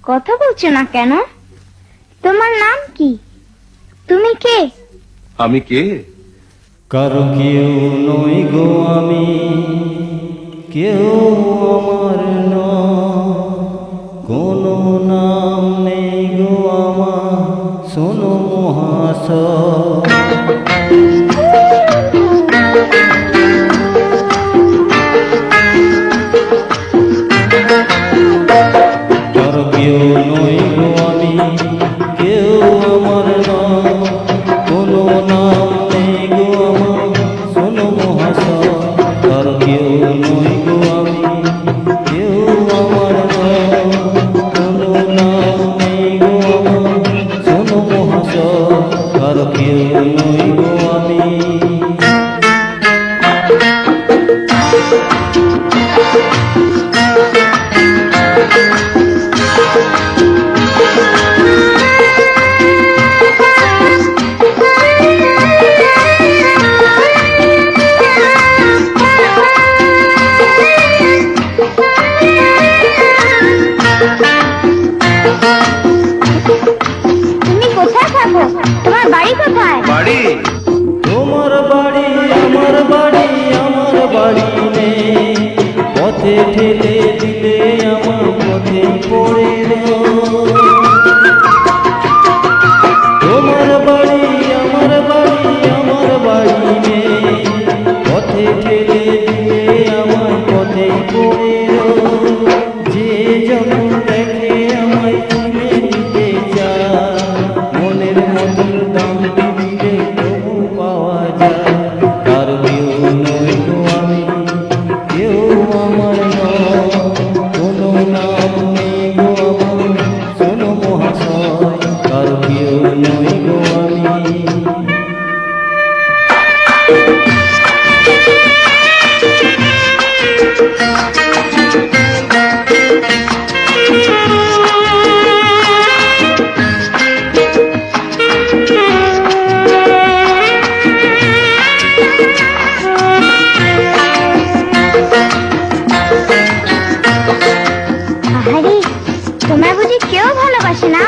কথা বলছো না কেন? তোমার নাম কি? তুমি কে? আমি কে? কারো কেউ নই গো আমি, কেউ আমার নয়, কোনো নাম নেই গো আমার, শোনো মহাশয়। কারো কেউ নই গো আমি, কেউ আমার নয়, কোনো নাম নেই গো আমার, শোনো মহাশয়। কারো কেউ নই গো আমি, কেউ আমার নয়, কোনো নাম নেই গো আমার, শোনো মহাশয়। কারো কেউ নই গো আমি। তুমি কোথায় থাকো? তোমার বাড়ি কোথায়? বাড়ি? তোমার বাড়ি আমার বাড়ি, আমার বাড়ি নেই, পথে ঠেলে দিলে আমার পথে পড়ে রয়। তোমার বাড়ি আমার বাড়ি, আমার বাড়ি নেই, পথে ঠেলে দিলে আমার পথে পড়ে রয়। যে যখন দেখে আমায় চিনে নিতে চায়, মনের মতন দাম দিলে তবু পাওয়া যায়। কারো কেউ নই গো আমি, কেউ আমার নয়, কোনো নাম নেই গো আমার, শোনো মহাশয়। কারো কেউ নই গো আমি। আহারে, তোমার বুঝি কেউ ভালোবাসে না?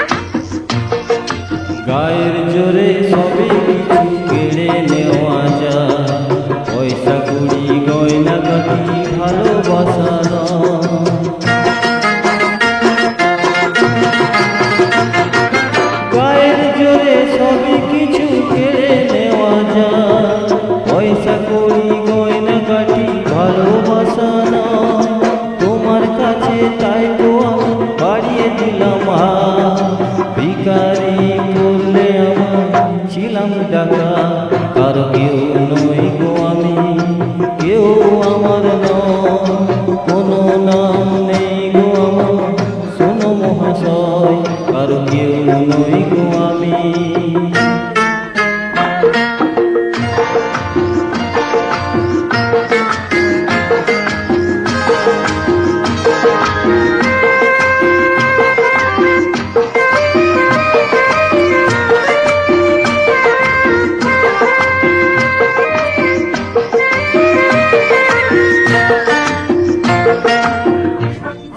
গায়ের জোরে সবে কিছু কেড়ে নেওয়া যায়, পয়সা কুড়ি গয়না গাটি ভালোবাসা নয়। গায়ের জোরে সবে কিছু কেড়ে নেওয়া যায়, পয়সা কুড়ি গয়না গাটি ভালোবাসা নয়। তোমার কাছে তাই তো আমি বাড়িয়ে দিলাম হাত, ভিখারি করলে আমার ছিলাম ডাকা। কারো কেউ নই গো আমি, কেউ আমার নয়, কোনো নাম নেই গো আমার, শোনো মহাশয়। কারো কেউ নই গো আমি।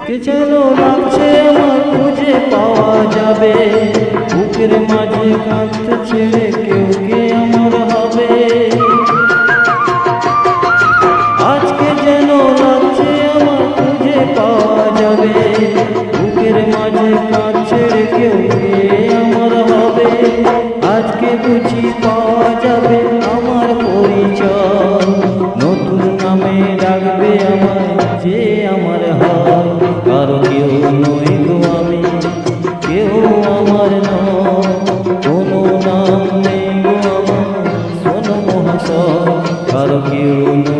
কে যেন লাগছে আমার খুঁজে পাওয়া যাবে, বুকের মাঝে কাঁদতে ছেড়ে কেউ কে আমার হবে। আজকে যেন লাগছে আমার খুঁজে পাওয়া যাবে, বুকের মাঝে কাঁদ ছেড়ে কেউ কে আমার হবে। আজকে বুঝি পাওয়া যাবে আমার পরিচয়, নতুন নামে ডাকবে আমায় যে আমার হয়। কারো কেউ নই গো আমি, কেউ আমার নয়, কোনো নাম নেই গো আমার, শোনো মহাশয়। কারো কেউ নই।